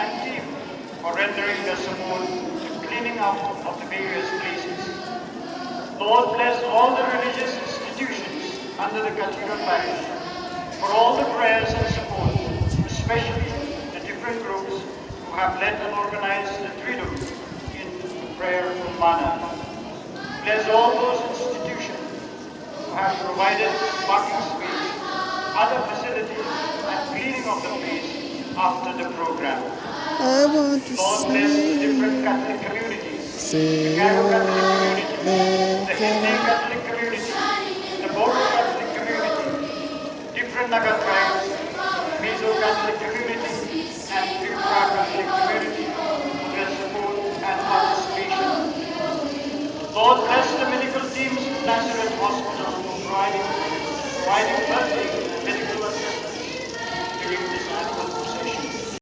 and team for rendering their support to cleaning up of the various places. Lord, bless all the religious institutions under the Cathedral Parish for all the prayers and support, especially the different groups who have led and organized the Triduum in prayerful manner. Bless all those institutions who have provided parking space, other facilities, and cleaning of the place after the program. I want to Lord, bless the different Catholic communities, the Garo Catholic community, the Hindi Catholic community, the Bodo Catholic community, different Naga tribes, Mizo Catholic community, and Tripura Catholic community for their support and participation. Lord, bless the medical teams of Nazareth Hospital for providing first aid